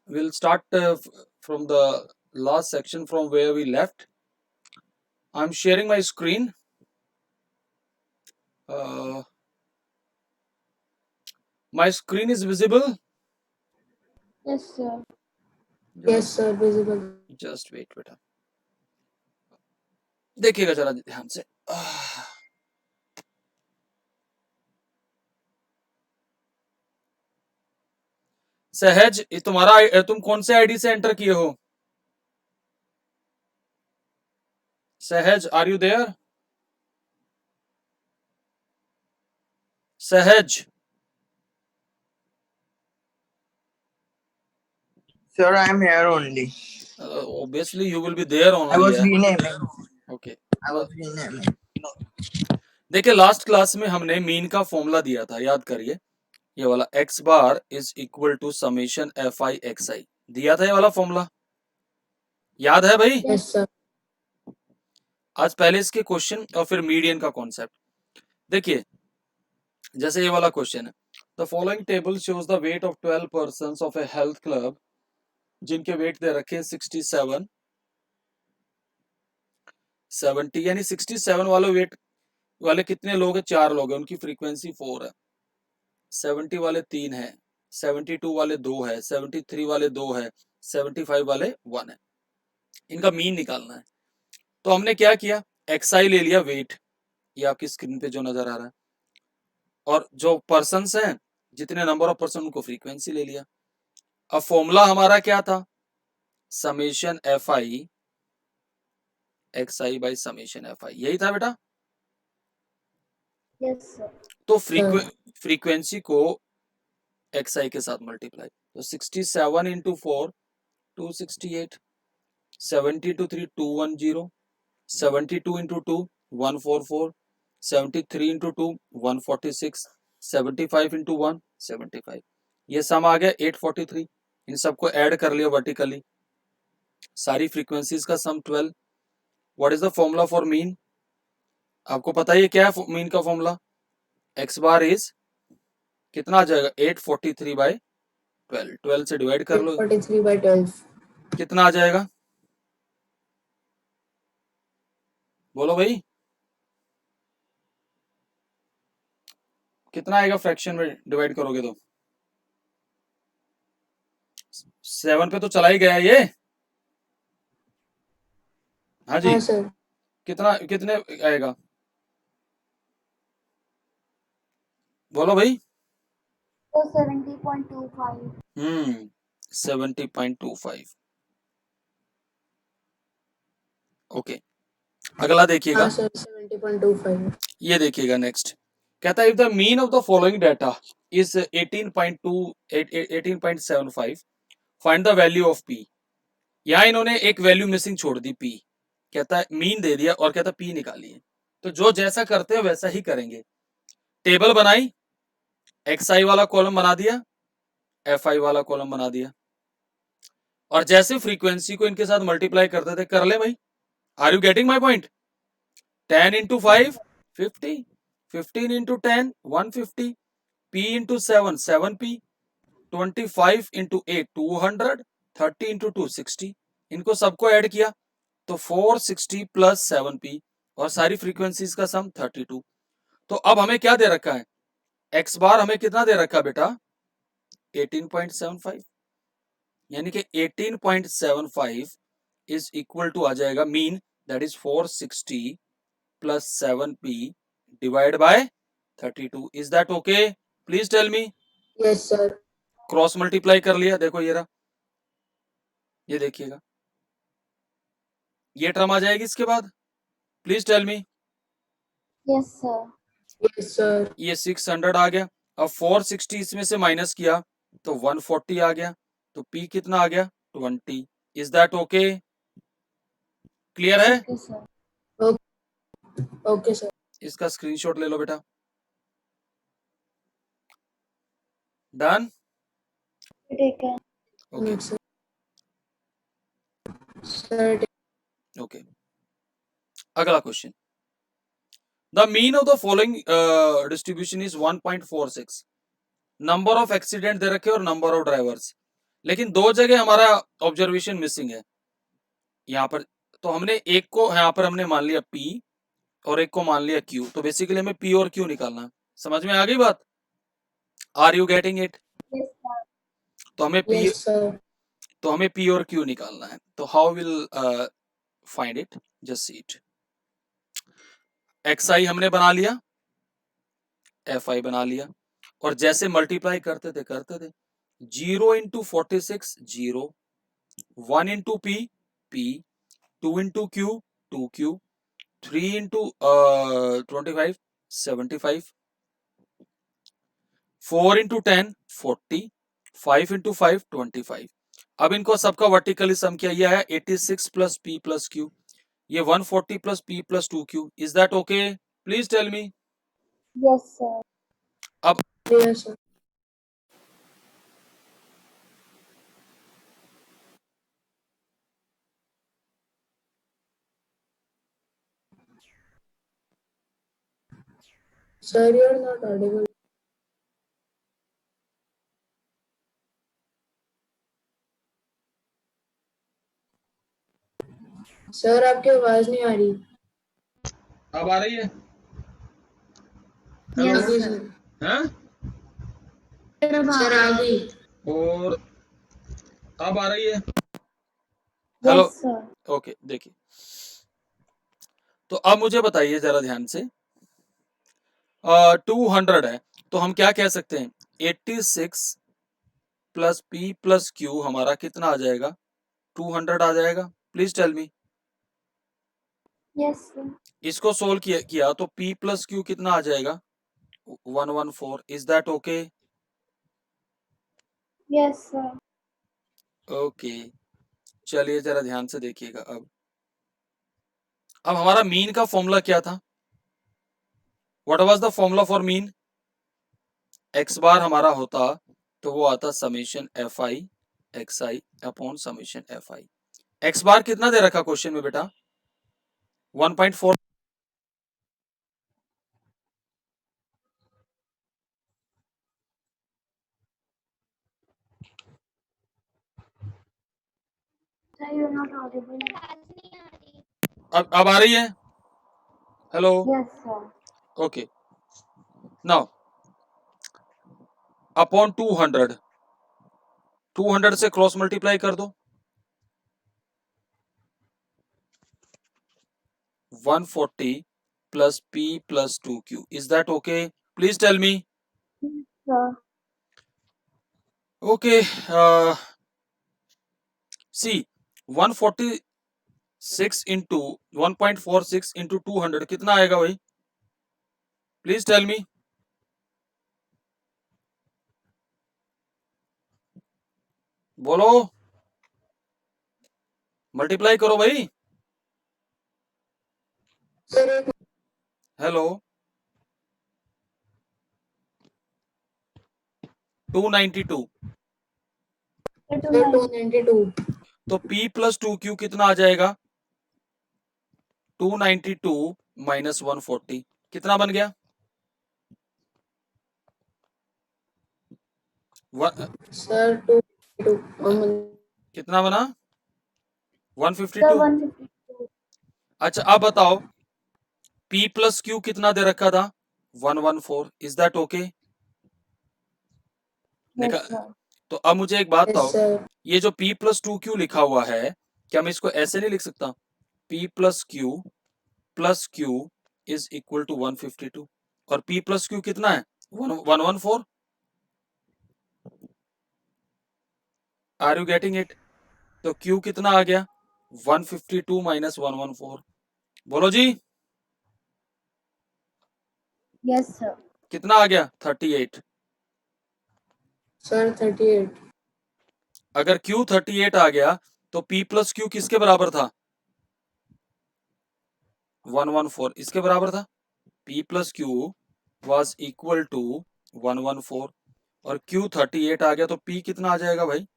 We'll start from the last section from where we left. I'm sharing my screen. My screen is visible? Yes, sir. Yes, sir, visible. Just wait बेटा, देखिएगा जरा ध्यान से। सहज, तुम्हारा तुम कौन से आईडी से एंटर किए हो? सहज, आर यू देयर? सहज, Sir, I am here only. obviously you will be there only. I was renaming. Okay. I was renaming. देखिए लास्ट क्लास में हमने मीन का फॉर्मूला दिया था, याद करिए। ये वाला x bar is equal to summation F I X I, दिया था ये वाला फॉर्मूला, याद है भाई? Yes, sir. आज पहले इसके क्वेश्चन और फिर मीडियन का कॉन्सेप्ट देखिए। जैसे ये वाला क्वेश्चन है, the following table shows the weight of 12 persons of A health club, जिनके वेट दे रखे हैं 67 70, यानी 67 वाले वेट वाले कितने लोग हैं? 4 लोग हैं, उनकी फ्रीक्वेंसी 4 है। 70 वाले 3 है, 72 वाले 2 है, 73 वाले 2 है, 75 वाले 1 है। इनका मीन निकालना है। तो हमने क्या किया, एक्सआई ले लिया वेट, ये आपकी स्क्रीन पे जो नजर आ रहा है, और जो पर्सन्स हैं, जितने नंबर ऑफ पर्सन, उनको फ्रीक्वेंसी ले लिया। अब फॉर्मूला हमारा क्या था? Summation F I X I by summation F आई, यही था बेटा। Yes, sir. तो फ्रीक्वेंसी को एक्स आई के साथ मल्टीप्लाई, तो 67 इंटू 4 268, 72 3 210, 72 इंटू 2 144, 73 इंटू 2 146, 75 इंटू 1 75, ये सम आ गया 843। इन सबको ऐड कर लिया वर्टिकली, सारी फ्रीक्वेंसीज का सम 12। What is the formula for mean? आपको पता है क्या है मीन का फॉर्मूला? एक्स बार इज कितना आ जाएगा? 843 बाय 12, 12 से डिवाइड कर लो, 843 by 12. कितना आ जाएगा? बोलो भाई, कितना आएगा? फ्रैक्शन में डिवाइड करोगे तो 7 पे तो चला ही गया ये। हाँ जी, हाँ सर, कितने आएगा? बोलो भाई। So 70.25. 70.25। ओके, अगला देखिएगा। हाँ सर, 70.25. ये देखिएगा नेक्स्ट, कहता है if the mean of the following data is 18.75, find the value of P. यहाँ इन्होंने एक वैल्यू मिसिंग छोड़ दी, पी। कहता है मीन दे दिया और कहता है पी निकालिए। तो जो जैसा करते हैं वैसा ही करेंगे। टेबल बनाई, एक्स आई वाला कॉलम बना दिया, एफ आई वाला कॉलम बना दिया, और जैसे फ्रीक्वेंसी को इनके साथ मल्टीप्लाई करते थे, कर ले भाई। Are you getting my point? 10 into 5 50, 15 into 10 150, p into 7 7p, 25 into 8 200, 30 into 2 60। इनको सबको ऐड किया तो 460 प्लस 7p, और सारी फ्रीक्वेंसीज का सम 32। तो अब हमें क्या दे रखा है? एक्स बार हमें कितना दे रखा बेटा? 18.75, यानी कि 18.75 इज इक्वल टू आ जाएगा mean, that is 460 plus 7p divide by 32। Is that okay? Please tell me. Yes sir. Cross multiply कर लिया, देखो ये रहा, ये देखिएगा, ये टर्म आ जाएगी इसके बाद। Please tell me. Yes, sir. Yes sir. ये 600 आ गया। अब 460 इसमें से माइनस किया तो 140 आ गया, तो p कितना आ गया? 20। Is that okay? क्लियर है? Okay, sir. Okay sir. इसका स्क्रीनशॉट ले लो बेटा। Done? Take care. Okay Yes, sir. Sir, okay, अगला question. The mean of the following distribution is 1.46। Number of accident दे रखे और नंबर ऑफ ड्राइवर्स। लेकिन दो जगह हमारा ऑब्जर्वेशन मिसिंग है यहाँ पर। तो हमने एक को यहाँ पर हमने मान लिया P और एक को मान लिया Q, तो बेसिकली हमें P और Q निकालना है। समझ में आ गई बात? Are you getting it? Yes, sir. तो हमें P Yes, sir. तो हमें P और Q निकालना है। तो how will find it? Just see it. XI हमने बना लिया, FI बना लिया, और जैसे मल्टीप्लाई करते थे 0 into 46 0, 1 into P P, 2 into Q 2Q, 3 into 25 75, 4 into 10 40, 5 into 5 25। अब इनको सबका वर्टिकली सम किया, यह है 86 प्लस P प्लस Q, ये 140 plus P plus 2Q। Is that okay? Please tell me. Yes, sir. Yes, sir. Sir, you're not audible. Sir आपकी आवाज नहीं आ रही। अब आ रही है? Yes, जी sir. सर। हैं? सर आ गई। और अब आ रही है? हेलो। Yes, sir. ओके, देखिए, तो अब मुझे बताइए जरा ध्यान से, 200 है, तो हम क्या कह सकते हैं? 86 प्लस P प्लस Q हमारा कितना आ जाएगा? 200 आ जाएगा। Please tell me. Yes, sir. इसको सोल्व किया तो P प्लस Q कितना आ जाएगा? 114। Is that okay? Yes, sir. Okay, चलिए जरा ध्यान से देखिएगा। अब हमारा मीन का फॉर्मूला क्या था? What was the formula for mean? X bar हमारा होता तो वो आता summation FI XI upon summation FI। X bar कितना दे रखा क्वेश्चन में बेटा? 1.4। Sir, you're not audible. अब आ रही है? Hello. Yes, sir. Okay, now upon 200, 200 से क्रॉस मल्टीप्लाई कर दो, 140 plus P plus 2Q। Is that okay? Please tell me. Sir. Okay, see 146 into 1.46 into 200 कितना आएगा भाई? Please tell me. बोलो, मल्टीप्लाई करो भाई। सर एक हेलो, 292। Sir, sir 292। तो P प्लस 2Q कितना आ जाएगा? 292 माइनस 140 कितना बन गया? सर 292। कितना बना? Sir, 152। 152. अच्छा, अब बताओ, P प्लस Q कितना दे रखा था? 114। Is that okay? Yes, sir. तो अब मुझे एक बात यस बताओ, सर। ये जो P प्लस 2Q लिखा हुआ है, क्या मैं इसको ऐसे नहीं लिख सकता? P plus Q is equal to 152, और P प्लस Q कितना है? 114। Are you getting it? तो Q कितना आ गया? 152 माइनस 114। बोलो जी, Yes, sir. कितना आ गया? 38। सर 38। अगर Q 38 आ गया तो P प्लस Q किसके बराबर था? 114 इसके बराबर था। P plus Q was equal to 114, और Q 38 आ गया तो P कितना आ जाएगा भाई?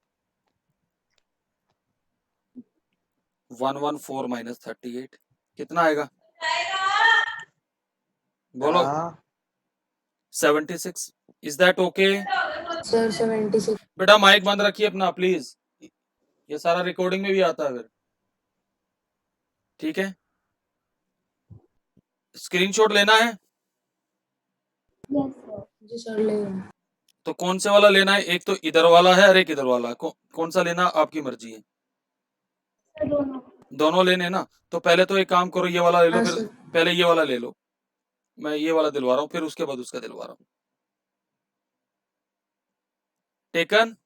114 माइनस 38 कितना आएगा? बोलो। 76। Is that okay? सर 76। बेटा माइक बंद रखिए अपना प्लीज, ये सारा रिकॉर्डिंग में भी आता है फिर, ठीक है। स्क्रीनशॉट लेना है Yes, sir. जी सर ले रहा हूँ। तो कौन से वाला लेना है? एक तो इधर वाला है और एक इधर वाला है। कौन सा लेना आपकी मर्जी है, Sir, दोनों. दोनों लेने हैं ना। तो पहले तो एक काम करो, ये वाला ले लो, हाँ फिर सर। पहले ये वाला ले लो, मैं ये वाला दिलवा रहा हूँ, फिर उसके बाद उसका दिलवा रहा हूँ। Taken,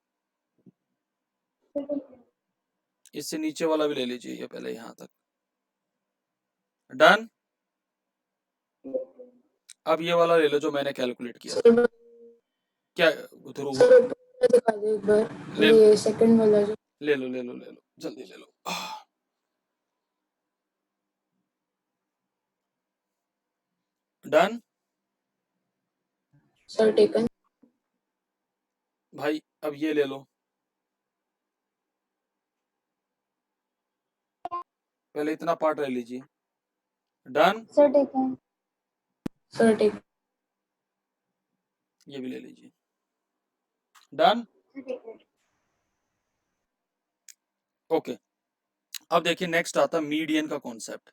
Sir, taken. इससे नीचे वाला भी ले लीजिए, ये पहले यहाँ तक डन। अब ये वाला ले लो जो मैंने कैलकुलेट किया था। सर क्या ध्रुव, सर ऊपर दिखा दो एक बार, ले ये सेकंड वाला जो। ले लो ले लो ले लो, जल्दी ले लो। Done sir taken. भाई, अब ये ले लो, पहले इतना पार्ट ले लीजिए। Done, Sir, taken. Sir taken. ये भी ले लीजिए। Done, Sir, taken. ओके। अब देखिए नेक्स्ट आता मीडियन का concept.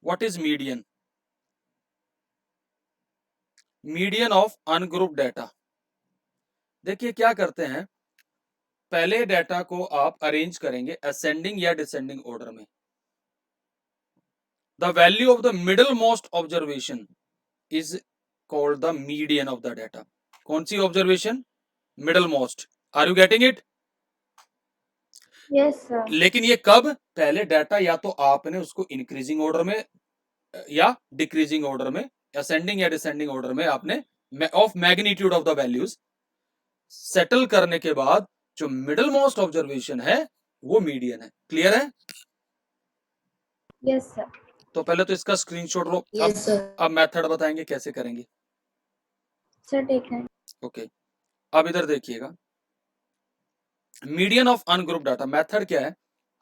What is median? Median of ungroup data. देखिए क्या करते हैं, पहले डाटा को आप अरेंज करेंगे असेंडिंग या डिसेंडिंग ऑर्डर में। The value of the middle most observation is called the median of the data. कौन सी observation? Middle most. Are you getting it? Yes, sir. लेकिन ये कब? पहले डाटा या तो आपने उसको इंक्रीजिंग ऑर्डर में या डिक्रीजिंग ऑर्डर में, असेंडिंग या डिसेंडिंग ऑर्डर में आपने of magnitude of the values settle करने के बाद जो मिडल मोस्ट ऑब्जर्वेशन है वो मीडियन है। क्लियर है? Yes, sir. तो पहले तो इसका स्क्रीनशॉट लो। Yes sir. अब मेथड बताएंगे कैसे करेंगे। Sir, taken. ओके, अब इधर देखिएगा, median of ungroup data. Method क्या है?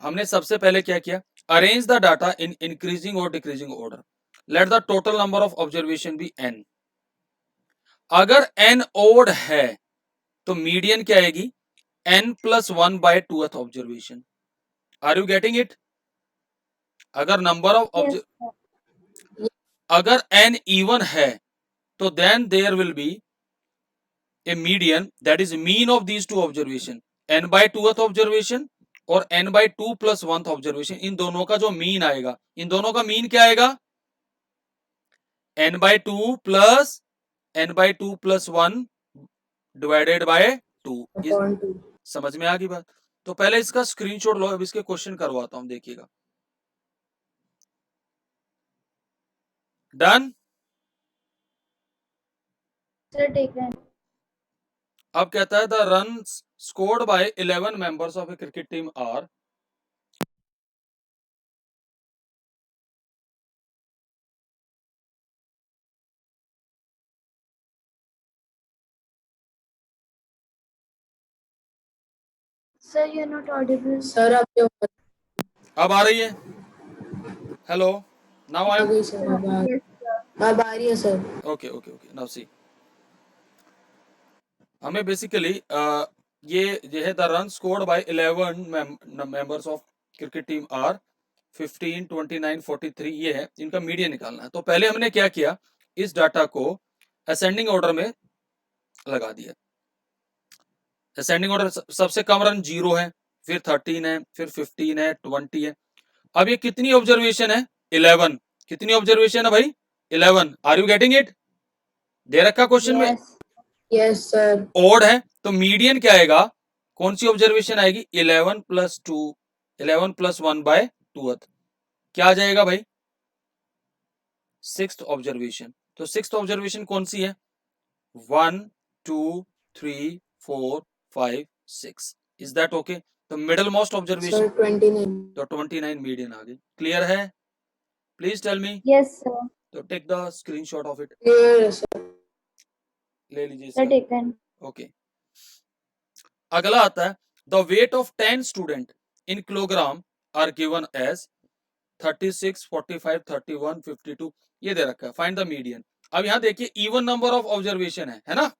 हमने सबसे पहले क्या किया, arrange the data in increasing और decreasing order. Let the total number of observation be n। अगर n ओड है तो मीडियन क्या आएगी? n plus 1 by 2th observation. Are you getting it? अगर नंबर ऑफ Yes, sir. अगर n even है तो then there will be a median that is mean of these two observation, n by 2th observation और n by 2 plus 1th observation. इन दोनों का जो mean आएगा, इन दोनों का मीन क्या आएगा? n by 2 plus n by 2 plus 1 divided by 2। Upon 2। समझ में आ गई बात? तो पहले इसका स्क्रीनशॉट लो, अब इसके क्वेश्चन करवाता हूं, देखिएगा। डन। Sir, taken. अब कहता है the run scored by 11 members of a cricket team are. Sir, you're not audible. Sir आपके आवाज अब आ रही है? हेलो, नाउ आ आई गई सर। अब आ Yes, sir. अब आ रही है sir. Okay okay okay, now see. हमें बेसिकली ये है the run scored by 11 members of cricket team are 15, 29, 43, ये है, इनका मीडियन निकालना है। तो पहले हमने क्या किया, इस डाटा को असेंडिंग ऑर्डर में लगा दिया। असेंडिंग ऑर्डर सबसे कम रन 0 है, फिर 13 है, फिर 15 है, 20 है। अब ये कितनी ऑब्जर्वेशन है? 11। कितनी ऑब्जर्वेशन है भाई? 11। Are you getting it? दे रखा क्वेश्चन में, Yes. Yes sir. ओड है तो मीडियन क्या आएगा? कौन सी ऑब्जर्वेशन आएगी? 11 प्लस 2, 11 प्लस 1 बाय 2th। क्या आ जाएगा भाई? 6th observation. तो 6th ऑब्जर्वेशन कौन सी है? 1, 2, 3, 4, 5, 6। Is that okay? तो मिडल मोस्ट सर ऑब्जर्वेशन 29। तो 29 मीडियन आ गई। क्लियर है? Please tell me. Yes, sir. तो take the screenshot of it, clear है सर। ले लीजिए Sir, इसका। taken. ओके, अगला आता है the weight of 10 student in kilogram are given as 36, 45, 31, 52। ये दे रखा है, फाइंड द मीडियन। अब यहां देखिए इवन नंबर ऑफ ऑब्जर्वेशन है ना?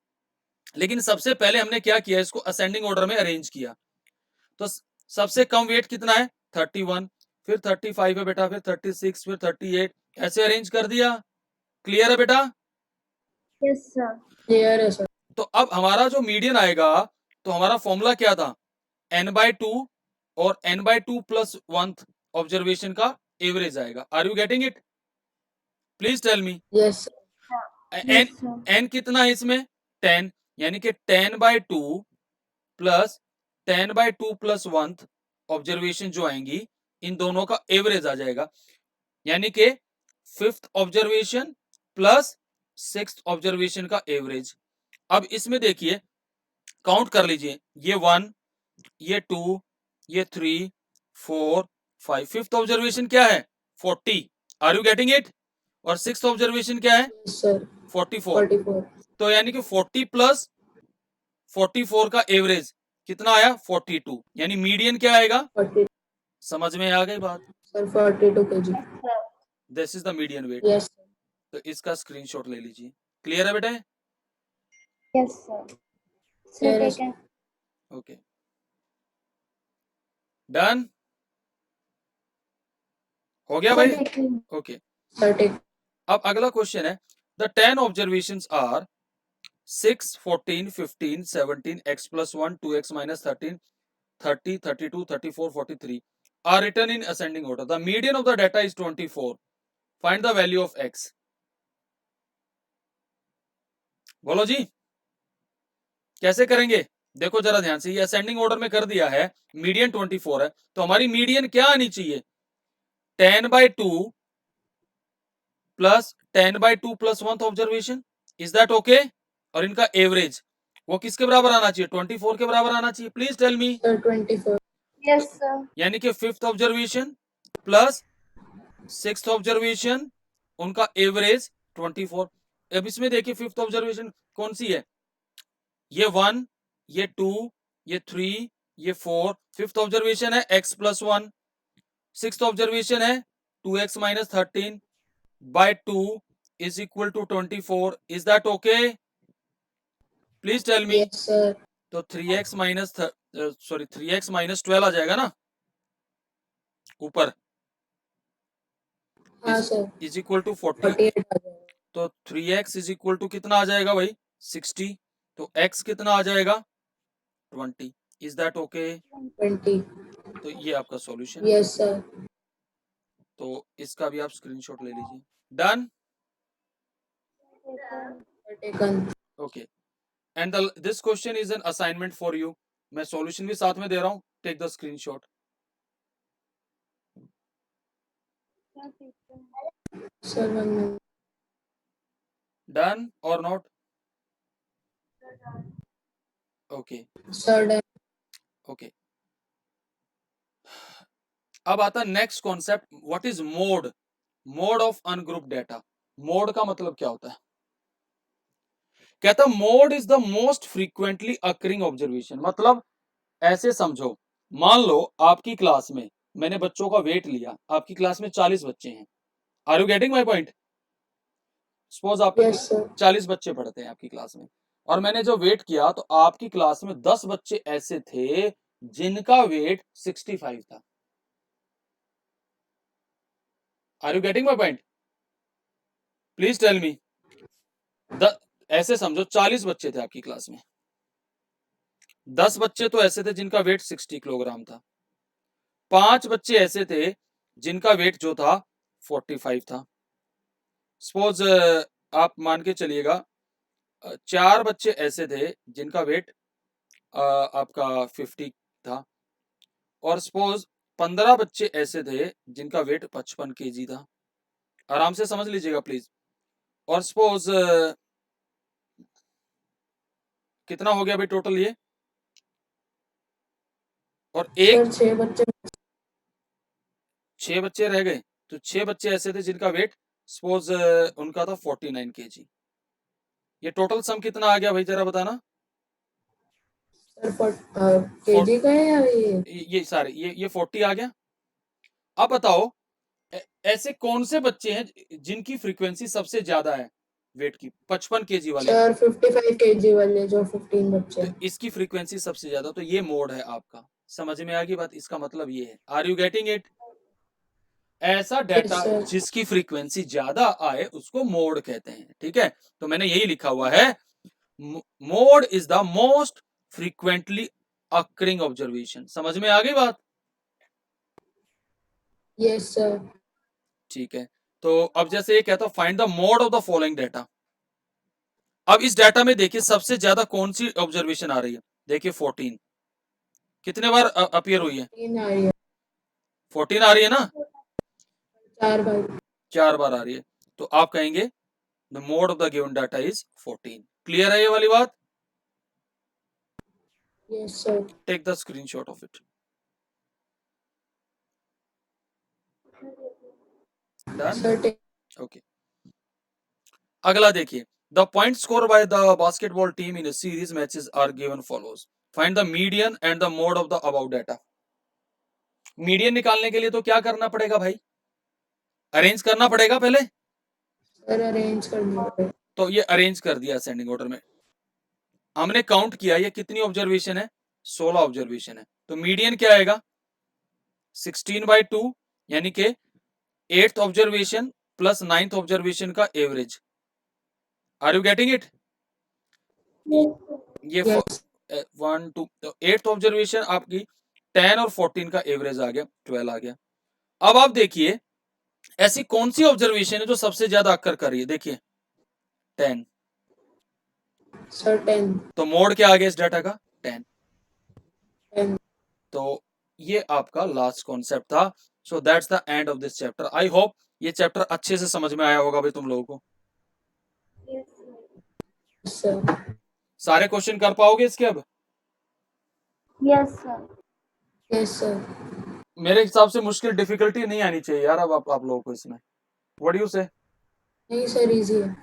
लेकिन सबसे पहले हमने क्या किया, इसको असेंडिंग ऑर्डर में अरेंज किया। तो सबसे कम वेट कितना है 31, फिर 35 है बेटा, फिर 36, फिर 38, ऐसे अरेंज कर दिया। क्लियर है बेटा? Yes, sir. क्लियर है सर। तो अब हमारा जो मीडियन आएगा, तो हमारा फॉर्मूला क्या था, n/2 और n/2 प्लस 1th ऑब्जर्वेशन का एवरेज आएगा। Are you getting it? Please tell me. Yes sir. n Yes, sir. n कितना है इसमें 10, यानी कि 10/2 प्लस 10/2 प्लस 1th ऑब्जर्वेशन जो आएंगी, इन दोनों का एवरेज आ जाएगा, यानी कि 5th observation plus 6th observation का एवरेज। अब इसमें देखिए, काउंट कर लीजिए, ये 1, ये 2, ये 3, 4, 5, 5th ऑब्जर्वेशन क्या है 40। Are you getting it? और 6th ऑब्जर्वेशन क्या है यस सर। 44। 44। तो यानी कि 40 प्लस 44 का एवरेज कितना आया 42, यानी मीडियन क्या आएगा? 40 समझ में आ गई बात? Sir 42 kg। This is the median weight. Yes sir. तो इसका स्क्रीनशॉट ले लीजिए। क्लियर है बेटा? Yes, sir. Sir, Yes. taken. Okay, done हो गया Sir, भाई? taken. Okay, sir take. अब अगला क्वेश्चन है, the 10 observations are 6, 14, 15, 17, x plus 1, 2x minus 13, 30, 32, 34, 43 are written in ascending order. The median of the data is 24. Find the value of x. बोलो जी, कैसे करेंगे? देखो जरा ध्यान से, ये असेंडिंग ऑर्डर में कर दिया है, मीडियन 24 है, तो हमारी मीडियन क्या आनी चाहिए 10/2 plus 10/2 plus 1th observation. Is that okay? और इनका एवरेज वो किसके बराबर आना चाहिए 24 के बराबर आना चाहिए। Please tell me. Sir 24। Yes, sir. यानी कि 5th observation plus 6th observation, उनका एवरेज 24। अब इसमें देखिए 5th ऑब्जर्वेशन कौन सी है, ये 1, ये 2, ये 3, ये 4। 5th ऑब्जर्वेशन है x प्लस 1। 6th ऑब्जर्वेशन है 2x minus 13 by 2 is equal to 24। Is that okay? Please tell me. Yes sir. तो 3x माइनस 3x माइनस 12 आ जाएगा ना ऊपर, हाँ सर। Is equal to 40। 48 आ जाएगा। तो 3x इज इक्वल टू कितना आ जाएगा भाई 60। तो x कितना आ जाएगा 20। Is that okay? 20। तो ये आपका सॉल्यूशन। Yes sir. तो इसका भी आप स्क्रीनशॉट ले लीजिए। Done? Sir taken. Okay, and this question is an assignment for you. मैं सॉल्यूशन भी साथ में दे रहा हूं, take the screenshot. Sir 1 minute। Done और not? Okay sir done. Okay, अब आता है next concept, what is mode, mode of ungroup data. Mode का मतलब क्या होता है? कहता mode is the most frequently occurring observation. मतलब ऐसे समझो, मान लो आपकी क्लास में मैंने बच्चों का वेट लिया, आपकी क्लास में 40 बच्चे हैं। Are you getting my point? Suppose आपकी यस सर। 40 बच्चे पढ़ते हैं आपकी क्लास में, और मैंने जो वेट किया तो आपकी क्लास में 10 बच्चे ऐसे थे जिनका वेट 65 था। Are you getting my point? Please tell me. ऐसे समझो 40 बच्चे थे आपकी क्लास में, 10 बच्चे तो ऐसे थे जिनका वेट 60 किलोग्राम था, 5 बच्चे ऐसे थे जिनका वेट जो था 45 था। सपोज आप मान के चलिएगा 4 बच्चे ऐसे थे जिनका वेट आपका 50 था, और सपोज 15 बच्चे ऐसे थे जिनका वेट 55 kg था। आराम से समझ लीजिएगा प्लीज। और सपोज कितना हो गया भाई टोटल ये, और एक सर 6 बच्चे। 6 बच्चे रह गए, तो 6 बच्चे ऐसे थे जिनका वेट सपोज उनका था 49 kg। ये टोटल सम कितना आ गया भाई जरा बताना। सर केजी का है या ये सारे ये 40 आ गया। अब बताओ ऐसे कौन से बच्चे हैं जिनकी फ्रीक्वेंसी सबसे ज्यादा है, वेट की 55 केजी वाले, सर 55 kg वाले जो 15 बच्चे तो हैं। इसकी फ्रीक्वेंसी सबसे ज्यादा, तो ये मोड है आपका। समझ में आ गई बात? इसका मतलब ये है, आर यू गेटिंग इट? ऐसा डाटा sir. जिसकी फ्रीक्वेंसी ज्यादा आए उसको मोड कहते हैं, ठीक है? तो मैंने यही लिखा हुआ है, mode is the most frequently occurring observation. समझ में आ गई बात? Yes sir. ठीक है, तो अब जैसे ये कहता find the mode of the following data. अब इस डाटा में देखिए सबसे ज्यादा कौन सी ऑब्जर्वेशन आ रही है? देखिए 14 कितने बार अपीयर हुई है? 3 आ रही है, 14 आ रही है ना, 4 बार। 4 बार आ रही है। तो आप कहेंगे the mode of the given data is 14। Clear है ये वाली बात? Yes sir. Take the screenshot of it. Done? Sir, take okay, अगला देखिए, the point score by the basketball team in series matches are given follows, find the median and the mode of the about data. Median निकालने के लिए तो क्या करना पड़ेगा भाई? अरेंज करना पड़ेगा पहले, सर अरेंज करना पड़ेगा। तो ये अरेंज कर दिया असेंडिंग ऑर्डर में। हमने काउंट किया ये कितनी ऑब्जर्वेशन है? 16 ऑब्जर्वेशन है। तो मीडियन क्या आएगा? 16/2, यानी कि 8th observation plus 9th observation का average. Are you getting it? ये Yes. 1 2, तो 8th ऑब्जर्वेशन आपकी 10 और 14 का एवरेज आ गया, 12 आ गया। अब आप देखिए ऐसी कौन सी ऑब्जर्वेशन है जो सबसे ज्यादा अक्कर कर रही है? देखिए 10, Sir 10. तो मोड क्या आ गया इस डाटा का? 10। 10. तो ये आपका लास्ट कॉन्सेप्ट था। So that's the end of this chapter. I hope ये चैप्टर अच्छे से समझ में आया होगा भाई तुम लोगों को। Yes sir. सारे क्वेश्चन कर पाओगे इसके अब? Yes, sir. Yes sir. मेरे हिसाब से मुश्किल डिफिकल्टी नहीं आनी चाहिए यार अब आप लोगों को इसमें। व्हाट डू यू से? नहीं सर इजी है।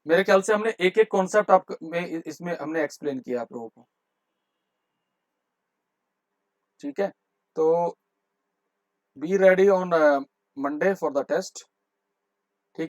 मेरे ख्याल से हमने एक एक कॉन्सेप्ट आप में इसमें हमने एक्सप्लेन किया आप लोगों को, ठीक है? तो be ready on Monday for the test.